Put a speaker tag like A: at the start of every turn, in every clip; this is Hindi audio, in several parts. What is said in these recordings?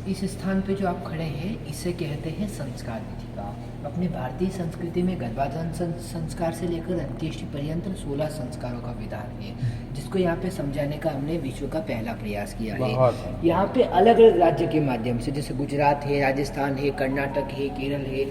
A: इस स्थान पे जो आप खड़े हैं इसे कहते हैं संस्कार विधिका। अपने भारतीय संस्कृति में गर्भाधान संस्कार से लेकर अंत्येष्टि पर्यंत 16 संस्कारों का विधान है, जिसको यहाँ पे समझाने का हमने विश्व का पहला प्रयास किया है। यहाँ पे अलग अलग राज्य के माध्यम से, जैसे गुजरात है, राजस्थान है, कर्नाटक है, केरल है,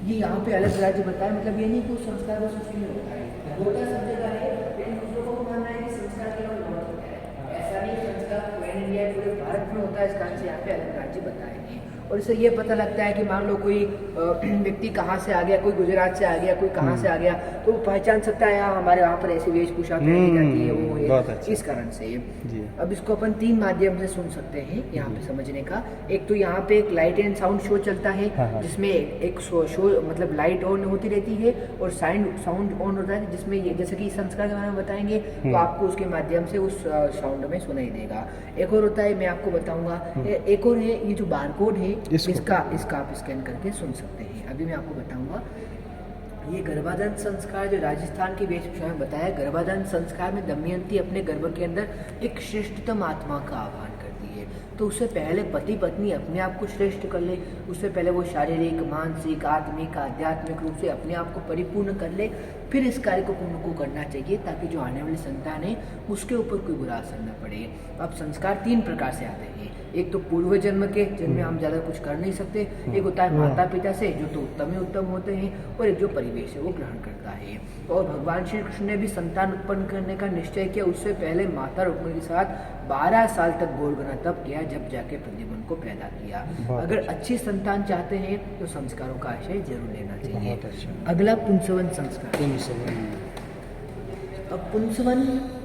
A: ये यहाँ पे अलग राज्य बताए। मतलब ये नहीं कि उस संस्कार को सूची में होता है, होता सब जगह है, लेकिन दूसरों को मानना है कि संस्कार केवल बहुत होता है। ऐसा नहीं, संस्कार पूरे इंडिया पूरे भारत में होता है। इस कारण से यहाँ पे अलग राज्य बताए हैं। और इससे ये पता लगता है कि मान लो कोई व्यक्ति कहाँ से आ गया, कोई गुजरात से आ गया, कोई कहाँ से आ गया, तो वो पहचान सकता है यहाँ हमारे वहाँ पर ऐसी वेशभूषा पहनी जाती है, वो है, इस कारण से। अब इसको अपन 3 माध्यम से सुन सकते हैं यहाँ पे समझने का। एक तो यहाँ पे एक लाइट एंड साउंड शो चलता है, जिसमें एक शो मतलब लाइट ऑन होती रहती है और साउंड ऑन होता है, जिसमें ये जैसे कि संस्कार के बारे में बताएंगे तो आपको उसके माध्यम से उस साउंड में सुनाई देगा। एक और होता है, मैं आपको बताऊंगा, एक और है, ये जो बारकोड है इसका आप स्कैन करके सुन सकते हैं। अभी मैं आपको बताऊंगा। ये गर्भाधान संस्कार जो राजस्थान की वेशभूषा में बताया, गर्भाधान संस्कार में दमयंती अपने गर्भ के अंदर एक श्रेष्ठतम आत्मा का आह्वान करती है। तो उससे पहले पति पत्नी अपने आप को श्रेष्ठ कर ले, उससे पहले वो शारीरिक, मानसिक, आत्मिक, आध्यात्मिक रूप से अपने आप को परिपूर्ण कर ले, फिर इस कार्य को पूर्ण को करना चाहिए, ताकि जो आने वाली संतान है उसके ऊपर कोई बुरा असर न पड़े। अब संस्कार 3 प्रकार से आते हैं। एक तो पूर्व जन्म के, जिनमें हम ज़्यादा कुछ कर नहीं सकते। एक होता है माता पिता से, जो तो उत्तम ही उत्तम होते हैं। और एक जो परिवेश है वो ग्रहण करता है। और भगवान श्री कृष्ण ने भी संतान उत्पन्न करने का निश्चय किया। उससे पहले माता रुक्मिणी के साथ 12 साल तक गोवर्धन तप किया, जब जाके प्रद्युम्न को पैदा किया। अगर अच्छी संतान चाहते हैं तो संस्कारों का आशय जरूर लेना चाहिए। अगला पुंसवन संस्कार।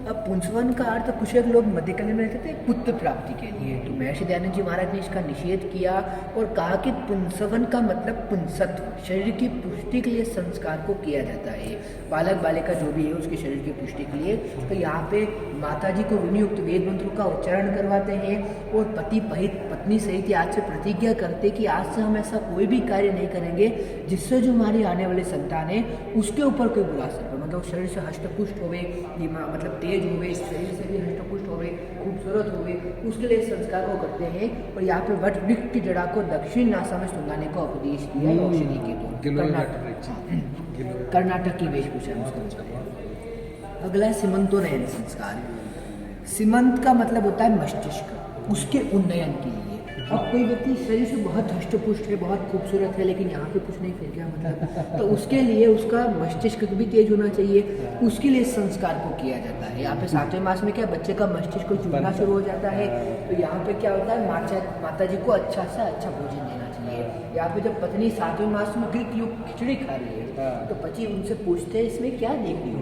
A: अब पुंसवन का अर्थ कुछ एक लोग मध्यकालीन में रहते थे पुत्र प्राप्ति के लिए। तो महर्षि दयानंद जी महाराज ने इसका निषेध किया और कहा कि पुंसवन का मतलब पुंसत्व, शरीर की पुष्टि के लिए संस्कार को किया जाता है। बालक बालिका जो भी है उसके शरीर की पुष्टि के लिए। तो यहाँ पे माता जी को विनियुक्त वेद मंत्रों का उच्चारण करवाते हैं और पति पत्नी सहित आज से प्रतिज्ञा करते कि आज से हम ऐसा कोई भी कार्य नहीं करेंगे जिससे जो हमारी आने वाली संतान है उसके ऊपर कोई बुरा असर, मतलब शरीर से हष्टपुष्ट होवे, मतलब तेज होवे, शरीर से भी हष्टपुष्ट होवे, खूबसूरत होवे, उसके लिए संस्कार को करते हैं। और यहाँ पे वट वृक्ष की जड़ा को दक्षिण नासा में सुंघाने का उपदेश किया है औषधि के तौर। कर्नाटक की वेशभूषा में। अगला है सीमंतोन्नयन संस्कार। सीमंत का मतलब होता है मस्तिष्क, उसके उन्नयन के लिए। अब कोई व्यक्ति शरीर से बहुत हष्टपुष्ट है, बहुत खूबसूरत है, लेकिन यहाँ पे कुछ नहीं फिर गया मतलब, तो उसके लिए उसका मस्तिष्क भी तेज होना चाहिए, उसके लिए संस्कार को किया जाता है। यहाँ पे 7वें मास में क्या बच्चे का मस्तिष्क जुड़ना शुरू हो जाता है। तो यहाँ पे क्या होता है, माता जी को अच्छा से अच्छा भोजन देना चाहिए। यहाँ पे जब पत्नी 7वें मास में ग्रीक युक्त खिचड़ी खा रही है तो पति उनसे पूछते हैं इसमें क्या देख रही हो।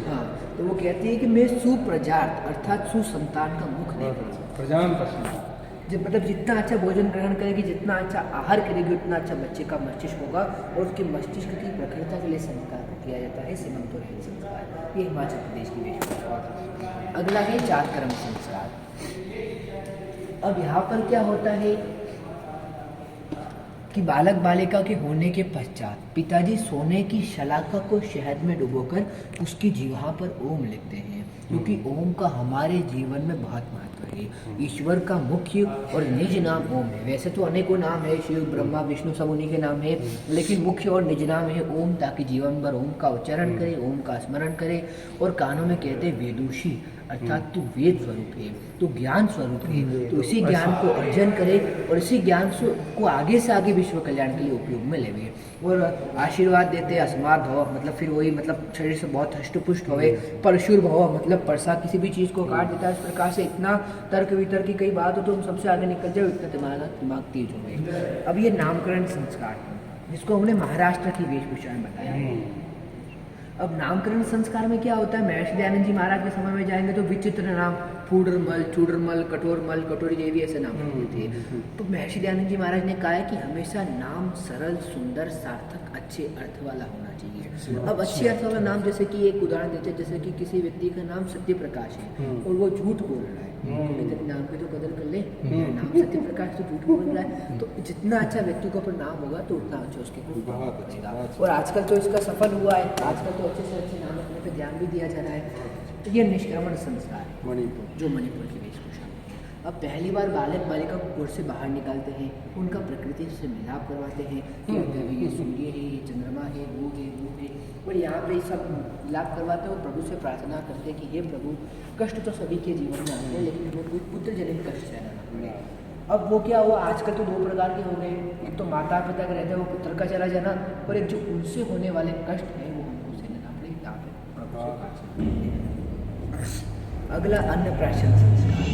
A: हाँ, तो वो कहती है कि मैं सुप्रजात अर्थात सुसंतान का मुख देख रही हूँ। जब मतलब जितना अच्छा भोजन ग्रहण करेगी, जितना अच्छा आहार करेगी, उतना अच्छा बच्चे का मस्तिष्क होगा। और उसके मस्तिष्क की प्रखरता के लिए संस्कार किया जाता है सीमंतोन्नयन संस्कार। ये हिमाचल प्रदेश की वेशभूषा। अगला है जातकर्म संस्कार। अब यहाँ पर क्या होता है कि बालक बालिका के होने के पश्चात पिताजी सोने की शलाका को शहद में डुबोकर उसकी जिह्वा पर ओम लिखते हैं, क्योंकि ओम का हमारे जीवन में बहुत महत्व है। ईश्वर का मुख्य और निज नाम ओम है। वैसे तो अनेकों नाम है, शिव ब्रह्मा विष्णु सब उन्हीं के नाम है, लेकिन मुख्य और निज नाम है ओम, ताकि जीवन भर ओम का उच्चारण करे, ओम का स्मरण करे। और कानों में कहते हैं वेदूषी, अर्थात तू वेद स्वरूप है, तू ज्ञान स्वरूप है, तो इसी ज्ञान को अर्जन करे और इसी ज्ञान को आगे से आगे विश्व कल्याण के लिए उपयोग में लेवे। और आशीर्वाद देते अस्मात् भव, मतलब फिर वही मतलब शरीर से बहुत हष्टपुष्ट होवे। परशुर भव मतलब परसा किसी भी चीज़ को काट देता है। इस प्रकार से इतना तर्क वितर्क की कई बात हो तो हम सबसे आगे निकल जाओ, इतना तुम्हारा दिमाग तेज हो गए। अब ये नामकरण संस्कार जिसको हमने महाराष्ट्र की वेशभूषा में बताया। अब नामकरण संस्कार में क्या होता है, महर्षि दयानंद जी महाराज के समय में जाएंगे तो विचित्र नाम फूडरमल, चूडरमल, कठोरमल, कटोरी देवी ऐसे नाम होते थे। तो महर्षि दयानंद जी महाराज ने कहा है कि हमेशा नाम सरल, सुंदर, सार्थक, अच्छे अर्थ वाला होना चाहिए। अब अच्छे अर्थ वाला नाम, जैसे कि एक उदाहरण देते हैं, जैसे कि किसी व्यक्ति का नाम सत्य प्रकाश है और वो झूठ बोल रहा है, तो नाम की तो कदर कर ले, नाम सत्य प्रकाश तो झूठ बोल रहा है, तो जितना अच्छा व्यक्ति को पर नाम होगा तो उतना अच्छा उसके बचेगा। और आजकल तो इसका सफल हुआ है, आजकल तो अच्छे से अच्छे नाम रखने पर ध्यान भी दिया जा रहा है। तो ये निष्क्रमण संस्कार, मणिपुर, जो मणिपुर की वेशभूषा। अब पहली बार बालक बालिका को कोर्ट से बाहर निकालते हैं, उनका प्रकृति से मिलाप करवाते हैं कि अभी ये सूर्य है, ये चंद्रमा है, वो है, और यहाँ पे सब मिलाप करवाते हैं और प्रभु से प्रार्थना करते हैं कि हे प्रभु, कष्ट तो सभी के जीवन में आते हैं, लेकिन हमें कोई पुत्र जनित कष्ट सहना ना पड़े। अब वो क्या हुआ, आजकल तो 2 प्रकार के हो गए, एक तो माता पिता के रहते हैं वो पुत्र का चला जाना, और एक जो उनसे होने वाले कष्ट हैं वो उनको सहना पड़े। यहाँ पे प्रभु से प्रार्थना। अगला अन्नप्राशन संस्कार।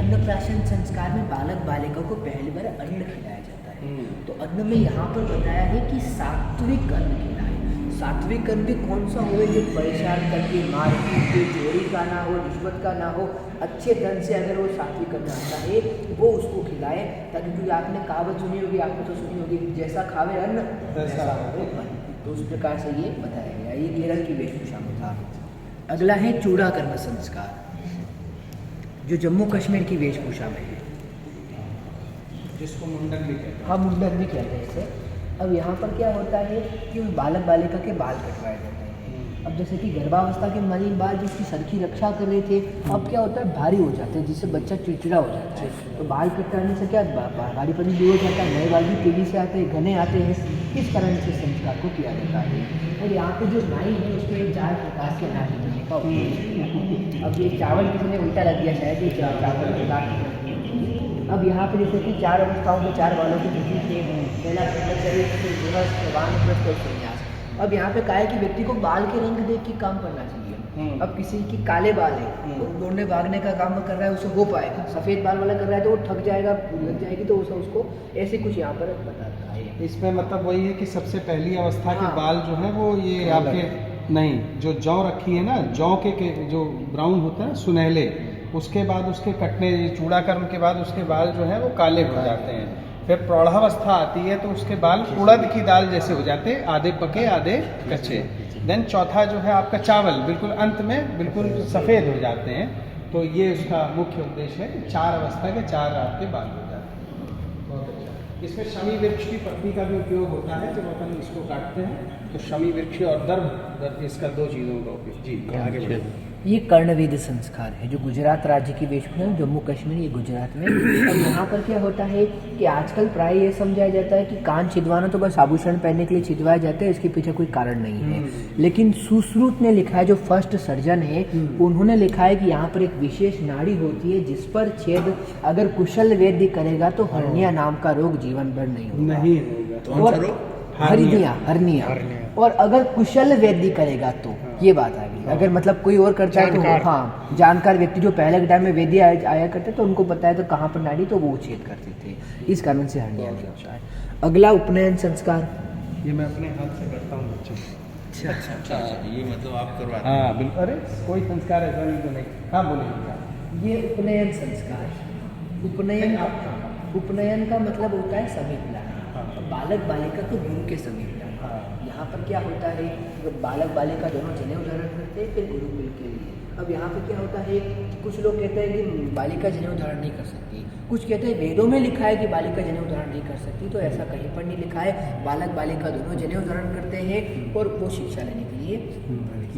A: अन्नप्राशन संस्कार में बालक बालिका को पहली बार अन्न खिलाया जाता है। तो अन्न में यहाँ पर बताया है कि सात्विक अन्न खिलाए। सात्विक अन्न भी कौन सा हो जो परेशान करके मारपीट के, चोरी का ना हो, रिश्वत का ना हो, अच्छे ढंग से अगर वो सात्विक अन्न आता है वो उसको खिलाए, ताकि क्योंकि आपने कहावत सुनी होगी, आपने तो सुनी होगी, जैसा खावे अन्न वैसा हो मन। तो उस प्रकार से ये बताया गया। ये केरल की वेशभूषा में था। अगला है चूड़ाकर्म संस्कार, जो जम्मू कश्मीर की वेशभूषा में है,
B: जिसको मुंडन भी कहते हैं।
A: हाँ, मुंडन भी कहते हैं इसे। अब यहाँ पर क्या होता है कि बालक बालिका के बाल कटवाए जाते हैं। अब जैसे कि गर्भावस्था के मलिन बाल जिसकी सर की रक्षा कर रहे थे, अब क्या होता है, भारी हो जाते हैं, जिससे बच्चा चिड़चिड़ा हो जाता है। तो बाल कटवाने से क्या भारीपन भी हो जाता है, नए बाल भी तेजी से आते हैं, घने आते हैं। इस कारण से संस्कार को किया जाता है। और यहाँ पे जो नाई है उसमें 4 प्रकार के नाई होने का उपयोग। अब ये चावल किसी ने उल्टा लग दिया शायद, ये चावल के लाख। अब यहाँ पे जैसे कि 4 अवस्थाओं में 4 बालों की वृद्धि थे। पहला और संन्यास। अब यहाँ पे कहा है कि व्यक्ति को बाल के रंग देख के काम करना चाहिए। अब किसी की काले बाल है, तो दौड़ने भागने का काम कर रहा है, उसे हो पाएगा। सफ़ेद बाल वाला कर रहा है तो वो थक जाएगा, लग जाएगी, तो उसको ऐसे कुछ यहाँ पर बताता है।
B: इसमें मतलब वही है कि सबसे पहली अवस्था के बाल जो है वो ये आपके नहीं, जो जौ रखी है ना, जौ के जो ब्राउन होता है सुनहले, उसके बाद उसके कटने, चूड़ाकर्म के बाद उसके बाल जो है वो काले हो जाते हैं। फिर प्रौढ़ावस्था आती है तो उसके बाल उड़द की दाल जैसे हो जाते हैं, आधे पके आधे कच्चे। देन चौथा जो है आपका चावल, बिल्कुल अंत में बिल्कुल सफ़ेद हो जाते हैं। तो ये उसका मुख्य उद्देश्य है कि 4 अवस्था के 4 आपके बाल हो जाते हैं। बहुत अच्छा। इसमें शमी वृक्ष की पत्ती का भी उपयोग होता है। जब अपन इसको काटते हैं तो शमी वृक्ष और दर्भ, इसका 2 चीज़ों का उपयोग। जी आगे बढ़े।
A: ये कर्णवेद संस्कार है, जो गुजरात राज्य की वेशभूषा, जम्मू कश्मीर, ये गुजरात में। अब यहाँ पर क्या होता है कि आजकल प्राय ये समझाया जाता है कि कान छिदवाना तो बस आभूषण पहनने के लिए छिदवाया जाता है, इसके पीछे कोई कारण नहीं है। लेकिन सुश्रुत ने लिखा है, जो फर्स्ट सर्जन है, उन्होंने लिखा है कि यहाँ पर एक विशेष नाड़ी होती है जिस पर छेद अगर कुशल वैद्य करेगा तो हर्निया नाम का रोग जीवन भर नहीं होगा। और हर्निया। और अगर कुशल वैद्य करेगा तो ये बात आ गई। अगर मतलब कोई और करता है तो हाँ, जानकार व्यक्ति जो पहले के टाइम में वैद्य आया करते तो उनको पता है तो कहाँ पर नाड़ी, तो वो छेद करते थे। इस कारण से हर्निया नहीं होता है। अगला उपनयन संस्कार,
B: ये मैं अपने हाथ से करता हूँ बच्चों।
C: अच्छा, ये मतलब आप करवाते हैं?
B: हाँ बिल्कुल। अरे कोई संस्कार ऐसा नहीं तो नहीं। हाँ बोलिए।
A: ये उपनयन संस्कार। उपनयन का मतलब होता है समीप लाना। बालक बालिका को गुरु के समीप लाना। यहाँ पर क्या होता है, बालक बालिका दोनों जनेऊ धारण करते हैं, फिर गुरुकुल के लिए। अब यहाँ पे क्या होता है, कुछ लोग कहते हैं कि बालिका जनेऊ धारण नहीं कर सकती, कुछ कहते हैं वेदों में लिखा है कि बालिका जनेऊ धारण नहीं कर सकती, तो ऐसा कहीं पर नहीं लिखा है। बालक बालिका दोनों जनेऊ धारण करते हैं और वो शिक्षा लेने के लिए।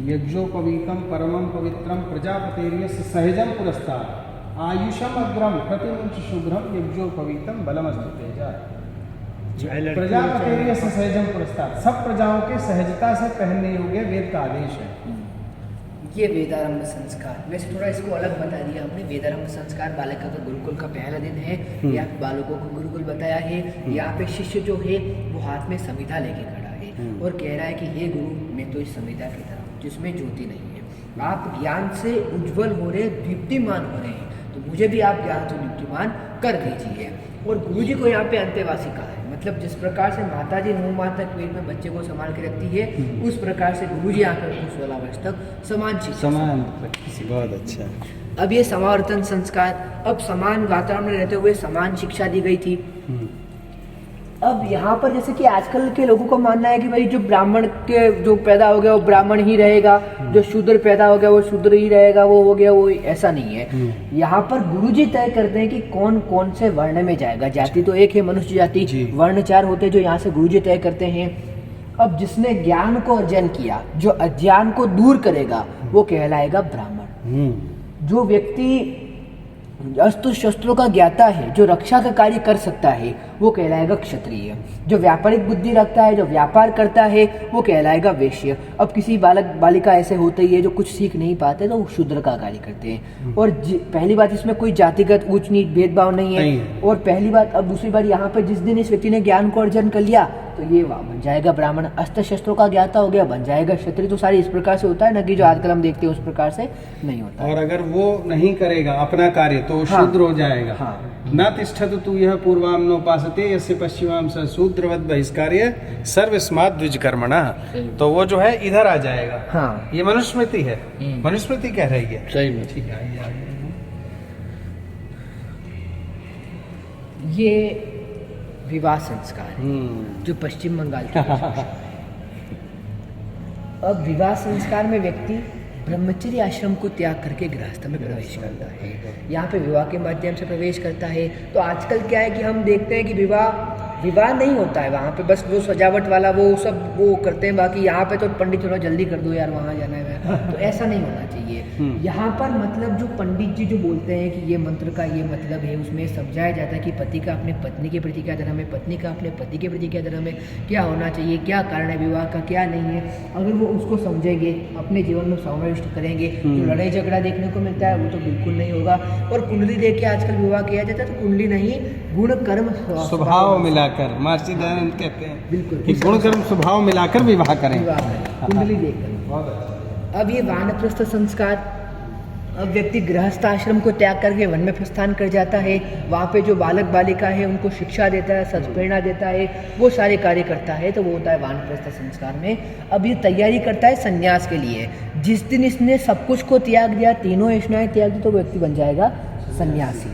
B: यज्ञोपवीतम परमं पवित्रम प्रजापतेर्यस्य सहजम पुरस्तात् आयुषम अग्रम प्रतिमुंच शुभ्रम यज्ञोपवीतम बलमस्तु तेजा। प्रजापतेर्यस्य सहजम पुरस्तात्, सब प्रजाओं के सहजता से पहनने योग्य वेद का आदेश है।
A: ये वेदारंभ संस्कार, वैसे थोड़ा इसको अलग बता दिया हमने। वेदारंभ संस्कार बालिका का गुरुकुल का पहला दिन है। यहाँ बालकों को गुरुकुल बताया है। यहाँ पे शिष्य जो है वो हाथ में संविधा लेके खड़ा है और कह रहा है कि हे गुरु, मैं तो इस संविधा की तरह हूँ जिसमें ज्योति नहीं है। आप ज्ञान से उज्जवल हो रहे, दीप्तिमान हो रहे हैं, तो मुझे भी आप ज्ञान से दीप्तिमान कर दीजिए। और गुरु जी को यहाँ पे अंतेवासी कहा है, मतलब जिस प्रकार से माता जी 9 माह तक पेट में बच्चे को संभाल के रखती है, उस प्रकार से गुरु जी आकर उनको 16 वर्ष तक समान शिक्षा।
B: बहुत अच्छा।
A: अब ये समावर्तन संस्कार, अब समान वातावरण में रहते हुए समान शिक्षा दी गई थी। अब यहाँ पर जैसे कि आजकल के लोगों को मानना है कि भाई जो ब्राह्मण के जो पैदा हो गया वो ब्राह्मण ही रहेगा, जो शूद्र पैदा हो गया वो शूद्र ही रहेगा, वो हो गया वो, ऐसा नहीं है। यहाँ पर गुरुजी तय करते हैं कि कौन कौन से वर्ण में जाएगा। जाति तो एक है, मनुष्य जाति, वर्ण 4 होते हैं जो यहाँ से गुरुजी तय करते हैं। अब जिसने ज्ञान को अर्जन किया, जो अज्ञान को दूर करेगा, वो कहलाएगा ब्राह्मण। जो व्यक्ति अस्त्र शस्त्रों का ज्ञाता है, जो रक्षा का कार्य कर सकता है, वो कहलाएगा क्षत्रिय। जो व्यापारिक बुद्धि रखता है, जो व्यापार करता है, वो कहलाएगा वैश्य। अब किसी बालक बालिका ऐसे होते ही है जो कुछ सीख नहीं पाते, तो वो शूद्र का कार्य करते हैं। और पहली बात, इसमें कोई जातिगत ऊंच नीच भेदभाव नहीं है। और पहली बात, अब दूसरी बात, यहाँ पे जिस दिन इस व्यक्ति ने ज्ञान को अर्जन कर लिया, तो ये बन जाएगा ब्राह्मण। अस्त्र शस्त्रों का ज्ञाता हो गया, बन जाएगा क्षत्रिय। तो सारी इस प्रकार से होता है ना, कि जो आजकल हम देखते हैं उस प्रकार से नहीं होता।
B: और अगर वो नहीं करेगा अपना कार्य तो वो शूद्र हो जाएगा।
A: हाँ।
B: न तिष्ठतु तु यह पूर्वाम नोपासते यस्य पश्चिमाम स शूद्रवद बहिष्कार्य सर्वस्मात् द्विजकर्मणः। तो वो जो है इधर आ जाएगा।
A: हाँ,
B: ये मनुस्मृति है, मनुस्मृति कह रही है।
A: सही में।
B: ठीक है, आइए आगे।
A: ये विवाह संस्कार है जो पश्चिम बंगाल के अब विवाह संस्कार में व्यक्ति ब्रह्मचर्य आश्रम को त्याग करके गृहस्थ में प्रवेश करता है। यहाँ पे विवाह के माध्यम से प्रवेश करता है। तो आजकल क्या है कि हम देखते हैं कि विवाह नहीं होता है वहाँ पे, बस वो सजावट वाला वो सब वो करते हैं। बाकी यहाँ पे तो पंडित थोड़ा जल्दी कर दो यार, वहाँ जाना है, तो ऐसा नहीं होना चाहिए। यहाँ पर मतलब जो पंडित जी जो बोलते हैं कि ये मंत्र का ये मतलब है, उसमें समझाया जाता है कि पति का अपने पत्नी के प्रति क्या धर्म है, पत्नी का अपने पति के प्रति क्या धर्म है, क्या होना चाहिए, क्या कारण है विवाह का, क्या नहीं है। अगर वो उसको समझेंगे, अपने जीवन में समाविष्ट करेंगे, जो लड़ाई झगड़ा देखने को मिलता है वो तो बिल्कुल नहीं होगा। और कुंडली देख के आजकल विवाह किया जाता है, तो कुंडली नहीं, गुण कर्म
B: स्वभाव मिलाकर महर्षि दयानंद कहते हैं
A: बिल्कुल
B: कि गुण कर्म स्वभाव मिलाकर विवाह करें।
A: कुंडली देखकर। अब ये वानप्रस्थ संस्कार, अब व्यक्ति गृहस्थ आश्रम को त्याग करके वन में प्रस्थान कर जाता है। वहाँ पे जो बालक बालिका है उनको शिक्षा देता है, सत्प्रेरणा देता है, वो सारे कार्य करता है, तो वो होता है वानप्रस्थ संस्कार में। अब ये तैयारी करता है संन्यास के लिए। जिस दिन इसने सब कुछ को त्याग दिया, तीनों ऐष्णाएं त्याग दी, तो व्यक्ति बन जाएगा सन्यासी।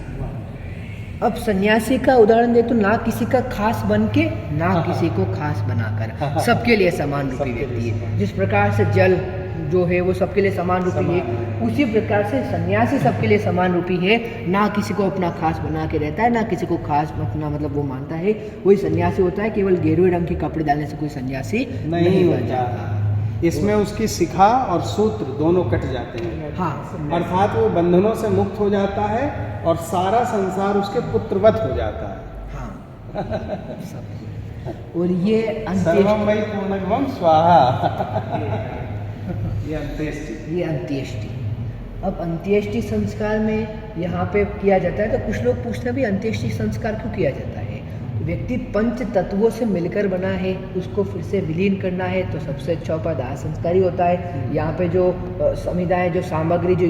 A: अब सन्यासी का उदाहरण दे तो ना किसी का खास बन के, ना किसी को खास बनाकर, सबके लिए समान रूपी व्यक्ति है। जिस प्रकार से जल जो है वो सबके लिए समान रूपी है, उसी प्रकार से सन्यासी सबके लिए समान रूपी है। ना किसी को अपना खास बना के रहता है, ना किसी को खास अपना मतलब वो मानता है, वही सन्यासी होता है। केवल गेरुए रंग के कपड़े डालने से कोई सन्यासी नहीं बन जाता।
B: इसमें उसकी शिखा और सूत्र दोनों कट जाते हैं।
A: हाँ,
B: अर्थात वो बंधनों से मुक्त हो जाता है और सारा संसार उसके पुत्रवत हो जाता है।
A: हाँ। और ये
B: सर्वम वै पूर्णगमं स्वाहा। ये
A: अंत्येष्टि। अब अंत्येष्टि संस्कार में यहाँ पे किया जाता है, तो कुछ लोग पूछते हैं भी अंत्येष्टि संस्कार क्यों किया जाता है। व्यक्ति पंच तत्वों से मिलकर बना है, उसको फिर से विलीन करना है, तो सबसे अच्छा उपाय दाह संस्कार ही होता है। यहाँ पे जो समुदाय जो सामग्री जो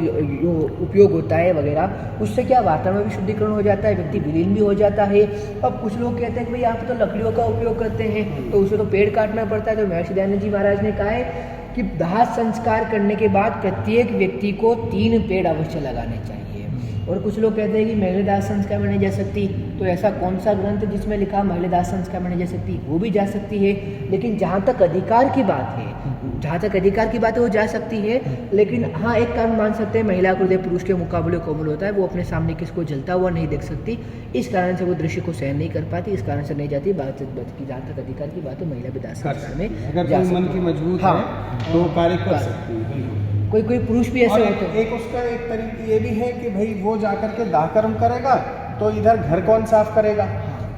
A: उपयोग होता है वगैरह, उससे क्या वातावरण में भी शुद्धिकरण हो जाता है, व्यक्ति विलीन भी हो जाता है। अब कुछ लोग कहते हैं कि भाई यहाँ पे तो लकड़ियों का उपयोग करते हैं, तो उसे तो पेड़ काटना पड़ता है। तो महर्षि दयानंद जी महाराज ने कहा है कि दाह संस्कार करने के बाद प्रत्येक व्यक्ति को 3 पेड़ अवश्य लगाने चाहिए। और कुछ लोग कहते हैं कि महिला दाह संस्कार में नहीं जा सकती, तो ऐसा कौन सा ग्रंथ जिसमें लिखा महिला दाह संस्कार में नहीं जा सकती, वो भी जा सकती है। लेकिन जहाँ तक अधिकार की बात है, वो जा सकती है। लेकिन हाँ, एक कारण मान सकते हैं, महिला को हृदय पुरुष के मुकाबले कोमल होता है, वो अपने सामने किसको जलता हुआ नहीं देख सकती, इस कारण से वो दृश्य को सहन नहीं कर पाती, इस कारण से नहीं जाती। बात की जहाँ तक अधिकार की बात है, महिला भी दाह संस्कार में
B: अगर कोई मन की मजबूत है तो कार्य कर सकती है।
A: कोई पुरुष भी ऐसे होते हैं।
B: एक उसका एक तरीका ये भी है कि भाई वो जाकर के दाह कर्म करेगा, तो इधर घर कौन साफ करेगा,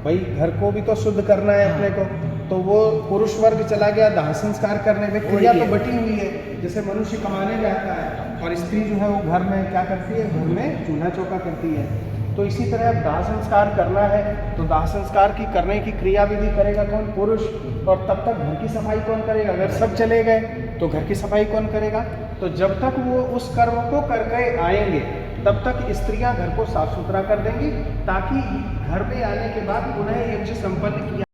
B: भाई घर को भी तो शुद्ध करना है अपने को। तो वो पुरुष वर्ग चला गया दाह संस्कार करने में, क्रिया तो बटी हुई है। जैसे मनुष्य कमाने जाता है और स्त्री जो है वो घर में क्या करती है, घर में चूल्हा चौका करती है। तो इसी तरह अब दाह संस्कार करना है, तो दाह संस्कार की करने की क्रिया विधि करेगा कौन, पुरुष। और तब तक घर की सफाई कौन करेगा, अगर सब चले गए तो घर की सफाई कौन करेगा। तो जब तक वो उस कर्म को करके आएंगे, तब तक स्त्रियां घर को साफ सुथरा कर देंगी, ताकि घर में आने के बाद पुनः यज्ञ संपन्न किया